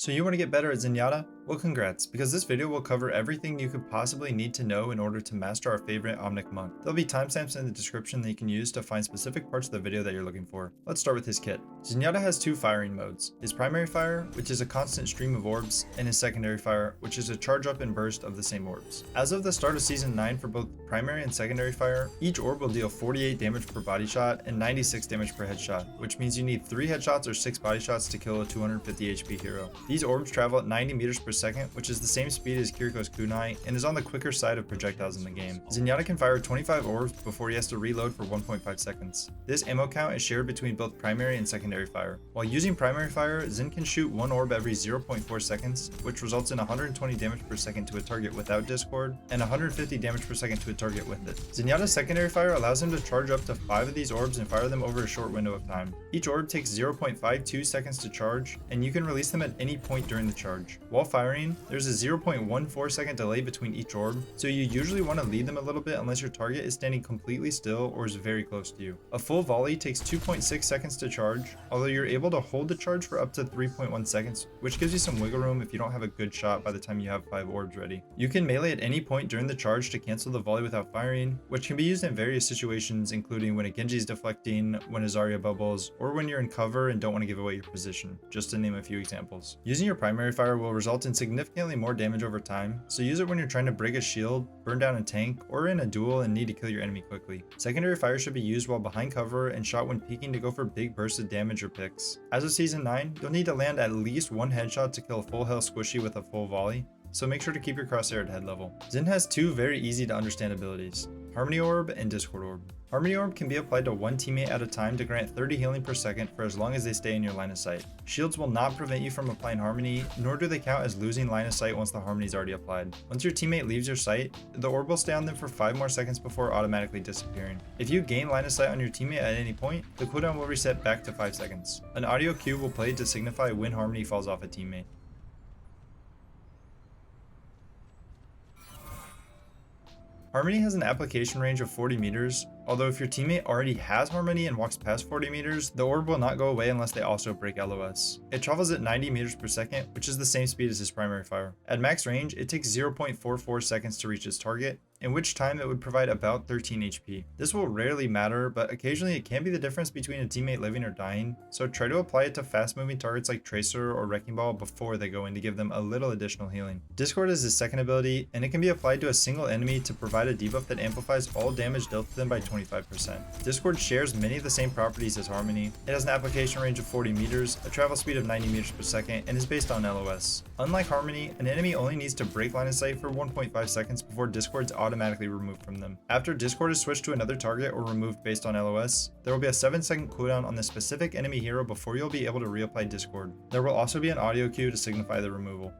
So you want to get better at Zenyatta? Well, congrats, because this video will cover everything you could possibly need to know in order to master our favorite Omnic monk. There'll be timestamps in the description that you can use to find specific parts of the video that you're looking for. Let's start with his kit. Zenyatta has two firing modes: his primary fire, which is a constant stream of orbs, and his secondary fire, which is a charge up and burst of the same orbs. As of the start of Season 9 for both primary and secondary fire, each orb will deal 48 damage per body shot and 96 damage per headshot, which means you need 3 headshots or 6 body shots to kill a 250 HP hero. These orbs travel at 90 meters per second, which is the same speed as Kiriko's kunai, and is on the quicker side of projectiles in the game. Zenyatta can fire 25 orbs before he has to reload for 1.5 seconds. This ammo count is shared between both primary and secondary fire. While using primary fire, Zen can shoot 1 orb every 0.4 seconds, which results in 120 damage per second to a target without Discord, and 150 damage per second to a target with it. Zenyatta's secondary fire allows him to charge up to 5 of these orbs and fire them over a short window of time. Each orb takes 0.52 seconds to charge, and you can release them at any point during the charge. While firing, there's a 0.14 second delay between each orb, so you usually want to lead them a little bit unless your target is standing completely still or is very close to you. A full volley takes 2.6 seconds to charge, although you're able to hold the charge for up to 3.1 seconds, which gives you some wiggle room if you don't have a good shot by the time you have 5 orbs ready. You can melee at any point during the charge to cancel the volley without firing, which can be used in various situations, including when a Genji is deflecting, when a Zarya bubbles, or when you're in cover and don't want to give away your position, just to name a few examples. Using your primary fire will result in significantly more damage over time, so use it when you're trying to break a shield, burn down a tank, or in a duel and need to kill your enemy quickly. Secondary fire should be used while behind cover and shot when peeking to go for big bursts of damage or picks. As of Season 9, you'll need to land at least 1 headshot to kill a full health squishy with a full volley, so make sure to keep your crosshair at head level. Zen has 2 very easy to understand abilities: Harmony Orb and Discord Orb. Harmony Orb can be applied to one teammate at a time to grant 30 healing per second for as long as they stay in your line of sight. Shields will not prevent you from applying Harmony, nor do they count as losing line of sight once the Harmony is already applied. Once your teammate leaves your sight, the orb will stay on them for 5 more seconds before automatically disappearing. If you gain line of sight on your teammate at any point, the cooldown will reset back to 5 seconds. An audio cue will play to signify when Harmony falls off a teammate. Harmony has an application range of 40 meters, although if your teammate already has Harmony and walks past 40 meters, the orb will not go away unless they also break LOS. It travels at 90 meters per second, which is the same speed as his primary fire. At max range, it takes 0.44 seconds to reach its target, in which time it would provide about 13 HP. This will rarely matter, but occasionally it can be the difference between a teammate living or dying, so try to apply it to fast moving targets like Tracer or Wrecking Ball before they go in to give them a little additional healing. Discord is his second ability, and it can be applied to a single enemy to provide a debuff that amplifies all damage dealt to them by 25%. Discord shares many of the same properties as Harmony. It has an application range of 40 meters, a travel speed of 90 meters per second, and is based on LOS. Unlike Harmony, an enemy only needs to break line of sight for 1.5 seconds before Discord's automatically removed from them. After Discord is switched to another target or removed based on LOS, there will be a 7-second cooldown on the specific enemy hero before you'll be able to reapply Discord. There will also be an audio cue to signify the removal.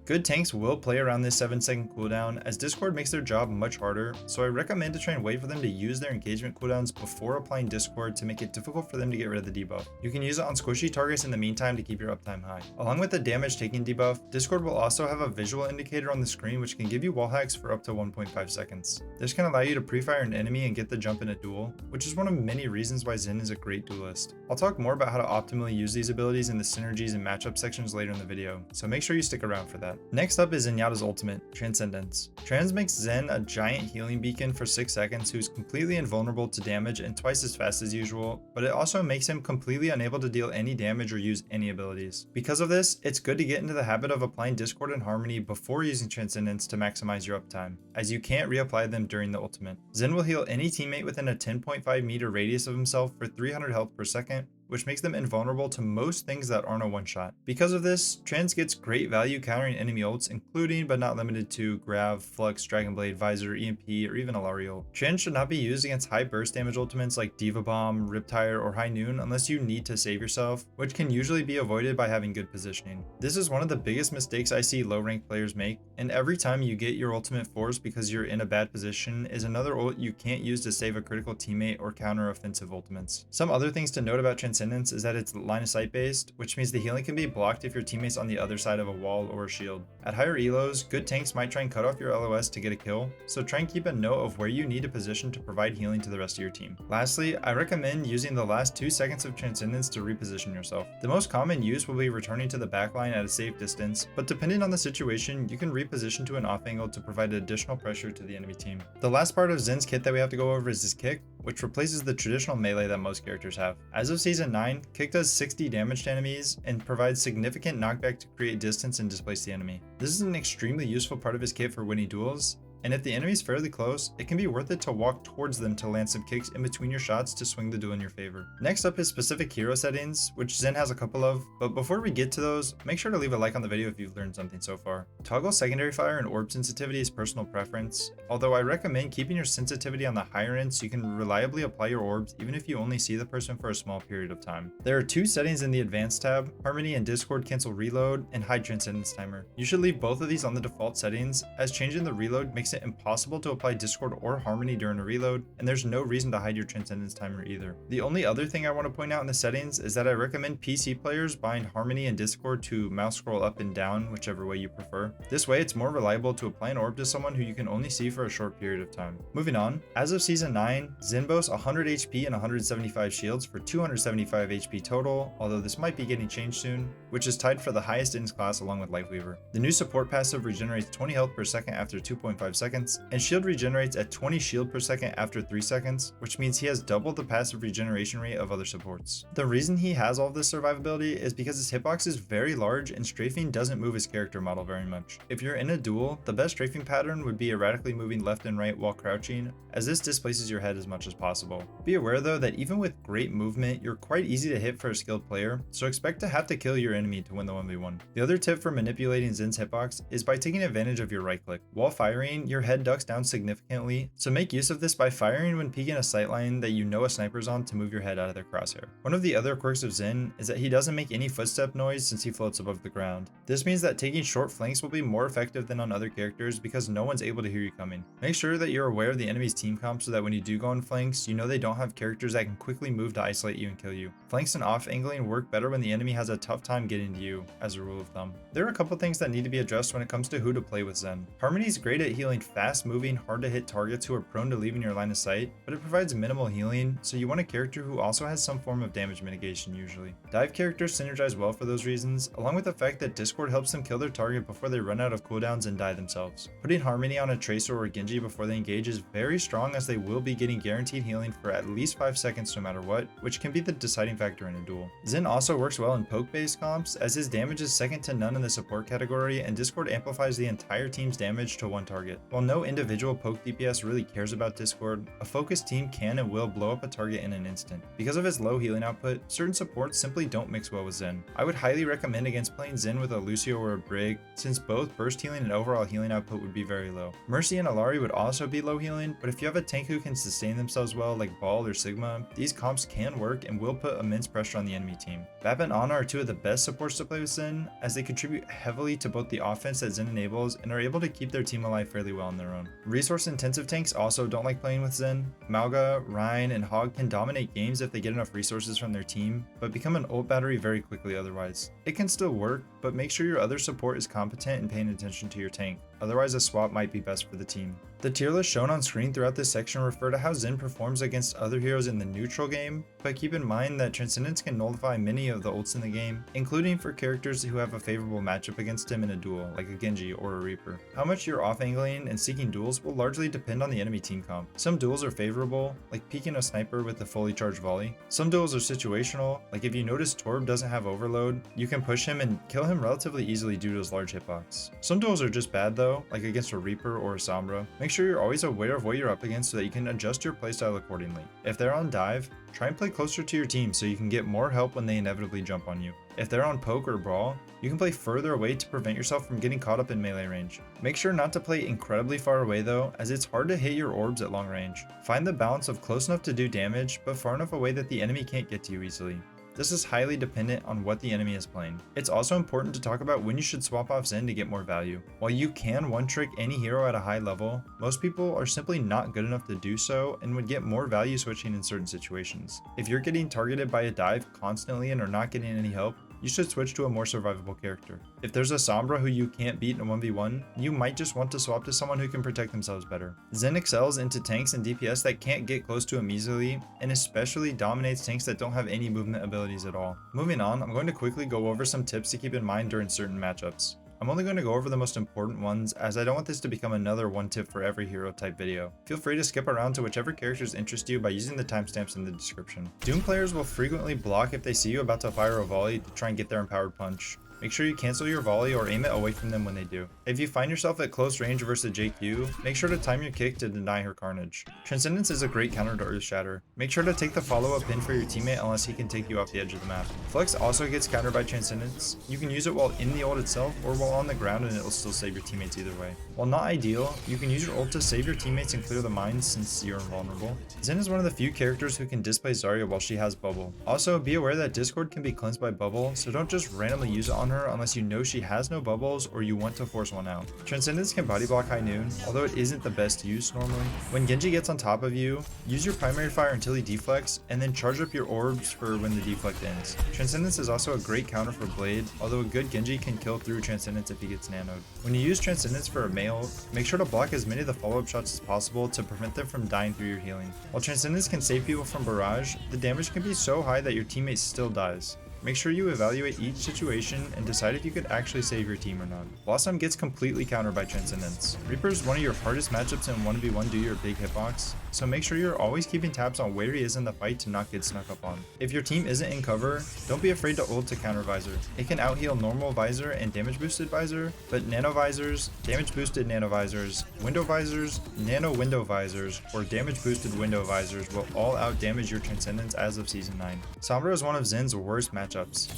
Good tanks will play around this 7-second cooldown, as Discord makes their job much harder, so I recommend to try and wait for them to use their engagement cooldowns before applying Discord to make it difficult for them to get rid of the debuff. You can use it on squishy targets in the meantime to keep your uptime high. Along with the damage taking debuff, Discord will also have a visual indicator on the screen which can give you wall hacks for up to 1.5 seconds. This can allow you to pre-fire an enemy and get the jump in a duel, which is one of many reasons why Zen is a great duelist. I'll talk more about how to optimally use these abilities in the synergies and matchup sections later in the video, so make sure you stick around for that. Next up is Zenyatta's ultimate, Transendence. Trans makes Zen a giant healing beacon for 6 seconds who's completely invulnerable to damage and twice as fast as usual, but it also makes him completely unable to deal any damage or use any abilities. Because of this, it's good to get into the habit of applying Discord and Harmony before using Transcendence to maximize your uptime, as you can't reapply them during the ultimate. Zen will heal any teammate within a 10.5 meter radius of himself for 300 health per second, which makes them invulnerable to most things that aren't a one-shot. Because of this, Trans gets great value countering enemy ults, including but not limited to Grav, Flux, Dragon Blade, Visor, EMP, or even Alari ult. Trans should not be used against high burst damage ultimates like Diva Bomb, Riptire, or High Noon unless you need to save yourself, which can usually be avoided by having good positioning. This is one of the biggest mistakes I see low-ranked players make, and every time you get your ultimate forced because you're in a bad position is another ult you can't use to save a critical teammate or counter offensive ultimates. Some other things to note about Transcendence Transendence is that it's line of sight based, which means the healing can be blocked if your teammate's on the other side of a wall or a shield. At higher elos, good tanks might try and cut off your LOS to get a kill, so try and keep a note of where you need to position to provide healing to the rest of your team. Lastly, I recommend using the last 2 seconds of Transcendence to reposition yourself. The most common use will be returning to the backline at a safe distance, but depending on the situation, you can reposition to an off angle to provide additional pressure to the enemy team. The last part of Zen's kit that we have to go over is his kick, which replaces the traditional melee that most characters have. As of Season 9, Kick does 60 damage to enemies and provides significant knockback to create distance and displace the enemy. This is an extremely useful part of his kit for winning duels, and if the enemy is fairly close, it can be worth it to walk towards them to land some kicks in between your shots to swing the duel in your favor. Next up is specific hero settings, which Zen has a couple of, but before we get to those, make sure to leave a like on the video if you've learned something so far. Toggle secondary fire and orb sensitivity is personal preference, although I recommend keeping your sensitivity on the higher end so you can reliably apply your orbs even if you only see the person for a small period of time. There are 2 settings in the advanced tab, Harmony and Discord cancel reload, and hide Transcendence timer. You should leave both of these on the default settings, as changing the reload makes it impossible to apply Discord or Harmony during a reload, and there's no reason to hide your Transcendence timer either. The only other thing I want to point out in the settings is that I recommend PC players bind Harmony and Discord to mouse scroll up and down, whichever way you prefer. This way it's more reliable to apply an orb to someone who you can only see for a short period of time. Moving on, as of Season 9, Zen boasts 100 HP and 175 shields for 275 HP total, although this might be getting changed soon, which is tied for the highest in his class along with Lifeweaver. The new support passive regenerates 20 health per second after 2.5 seconds, and shield regenerates at 20 shield per second after 3 seconds, which means he has double the passive regeneration rate of other supports. The reason he has all of this survivability is because his hitbox is very large and strafing doesn't move his character model very much. If you're in a duel, the best strafing pattern would be erratically moving left and right while crouching, as this displaces your head as much as possible. Be aware though that even with great movement, you're quite easy to hit for a skilled player, so expect to have to kill your enemy to win the 1v1. The other tip for manipulating Zen's hitbox is by taking advantage of your right click. While firing, your head ducks down significantly, so make use of this by firing when peeking a sightline that you know a sniper's on to move your head out of their crosshair. One of the other quirks of Zen is that he doesn't make any footstep noise since he floats above the ground. This means that taking short flanks will be more effective than on other characters because no one's able to hear you coming. Make sure that you're aware of the enemy's team comp so that when you do go on flanks, you know they don't have characters that can quickly move to isolate you and kill you. Flanks and off angling work better when the enemy has a tough time getting to you, as a rule of thumb. There are a couple things that need to be addressed when it comes to who to play with Zen. Harmony is great at healing fast moving, hard to hit targets who are prone to leaving your line of sight, but it provides minimal healing, so you want a character who also has some form of damage mitigation usually. Dive characters synergize well for those reasons, along with the fact that Discord helps them kill their target before they run out of cooldowns and die themselves. Putting Harmony on a Tracer or Genji before they engage is very strong, as they will be getting guaranteed healing for at least 5 seconds no matter what, which can be the deciding factor in a duel. Zen also works well in poke based comps, as his damage is second to none in the support category, and Discord amplifies the entire team's damage to one target. While no individual poke DPS really cares about Discord, a focused team can and will blow up a target in an instant. Because of his low healing output, certain supports simply don't mix well with Zen. I would highly recommend against playing Zen with a Lucio or a Brig, since both burst healing and overall healing output would be very low. Mercy and Alari would also be low healing, but if you have a tank who can sustain themselves well like Ball or Sigma, these comps can work and will put immense pressure on the enemy team. Bap and Ana are 2 of the best supports to play with Zen, as they contribute heavily to both the offense that Zen enables and are able to keep their team alive fairly well on their own. Resource intensive tanks also don't like playing with Zen. Malga, Ryan, and Hog can dominate games if they get enough resources from their team, but become an ult battery very quickly otherwise. It can still work, but make sure your other support is competent and paying attention to your tank, otherwise a swap might be best for the team. The tier list shown on screen throughout this section refer to how Zen performs against other heroes in the neutral game, but keep in mind that Transcendence can nullify many of the ults in the game, including for characters who have a favorable matchup against him in a duel, like a Genji or a Reaper. How much you're off-angling and seeking duels will largely depend on the enemy team comp. Some duels are favorable, like peeking a sniper with a fully charged volley. Some duels are situational, like if you notice Torb doesn't have overload, you can push him and kill him relatively easily due to his large hitbox. Some duels are just bad though, like against a Reaper or a Sombra. Make sure you're always aware of what you're up against so that you can adjust your playstyle accordingly. If they're on dive, try and play closer to your team so you can get more help when they inevitably jump on you. If they're on poke or brawl, you can play further away to prevent yourself from getting caught up in melee range. Make sure not to play incredibly far away though, as it's hard to hit your orbs at long range. Find the balance of close enough to do damage, but far enough away that the enemy can't get to you easily. This is highly dependent on what the enemy is playing. It's also important to talk about when you should swap off Zen to get more value. While you can one-trick any hero at a high level, most people are simply not good enough to do so and would get more value switching in certain situations. If you're getting targeted by a dive constantly and are not getting any help, you should switch to a more survivable character. If there's a Sombra who you can't beat in a 1v1, you might just want to swap to someone who can protect themselves better. Zen excels into tanks and DPS that can't get close to him easily, and especially dominates tanks that don't have any movement abilities at all. Moving on, I'm going to quickly go over some tips to keep in mind during certain matchups. I'm only going to go over the most important ones, as I don't want this to become another one tip for every hero type video. Feel free to skip around to whichever characters interest you by using the timestamps in the description. Doom players will frequently block if they see you about to fire a volley to try and get their empowered punch. Make sure you cancel your volley or aim it away from them when they do. If you find yourself at close range versus JQ, make sure to time your kick to deny her carnage. Transcendence is a great counter to Earth Shatter. Make sure to take the follow-up pin for your teammate unless he can take you off the edge of the map. Flex also gets countered by Transcendence. You can use it while in the ult itself or while on the ground and it will still save your teammates either way. While not ideal, you can use your ult to save your teammates and clear the mines since you're invulnerable. Zen is one of the few characters who can displace Zarya while she has Bubble. Also, be aware that Discord can be cleansed by Bubble, so don't just randomly use it on her unless you know she has no bubbles or you want to force one out. Transcendence can body block High Noon, although it isn't the best use normally. When Genji gets on top of you, use your primary fire until he deflects, and then charge up your orbs for when the deflect ends. Transcendence is also a great counter for Blade, although a good Genji can kill through Transcendence if he gets nanoed. When you use Transcendence for a melee, make sure to block as many of the follow-up shots as possible to prevent them from dying through your healing. While Transcendence can save people from barrage, the damage can be so high that your teammate still dies. Make sure you evaluate each situation and decide if you could actually save your team or not. Blossom gets completely countered by Transcendence. Reaper is one of your hardest matchups in 1v1 due to your big hitbox, so make sure you're always keeping tabs on where he is in the fight to not get snuck up on. If your team isn't in cover, don't be afraid to ult to counter Visor. It can out-heal normal Visor and damage boosted Visor, but nano Visors, damage boosted nano Visors, window Visors, nano window Visors, or damage boosted window Visors will all out-damage your Transcendence as of Season 9. Sombra is one of Zen's worst matchups.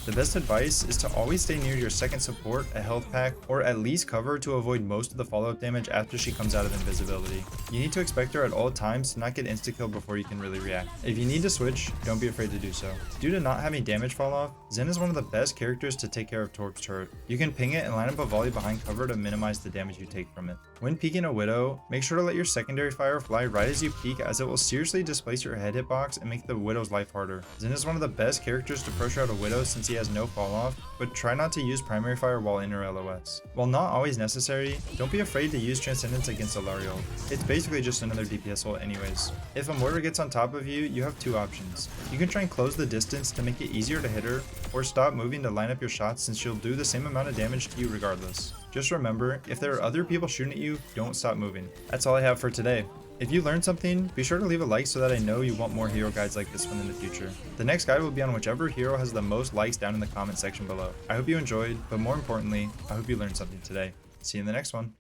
The best advice is to always stay near your second support, a health pack, or at least cover to avoid most of the follow-up damage after she comes out of invisibility. You need to expect her at all times to not get insta-killed before you can really react. If you need to switch, don't be afraid to do so. Due to not having damage fall off, Zen is one of the best characters to take care of Torp's turret. You can ping it and line up a volley behind cover to minimize the damage you take from it. When peeking a Widow, make sure to let your secondary fire fly right as you peek, as it will seriously displace your head hitbox and make the Widow's life harder. Zen is one of the best characters to pressure out a Widow since he has no fall off, but try not to use primary fire while in her LOS. While not always necessary, don't be afraid to use Transcendence against Ilario. It's basically just another DPS ult anyways. If a mortar gets on top of you, you have two options. You can try and close the distance to make it easier to hit her, or stop moving to line up your shots since she'll do the same amount of damage to you regardless. Just remember, if there are other people shooting at you, don't stop moving. That's all I have for today. If you learned something, be sure to leave a like so that I know you want more hero guides like this one in the future. The next guide will be on whichever hero has the most likes down in the comment section below. I hope you enjoyed, but more importantly, I hope you learned something today. See you in the next one.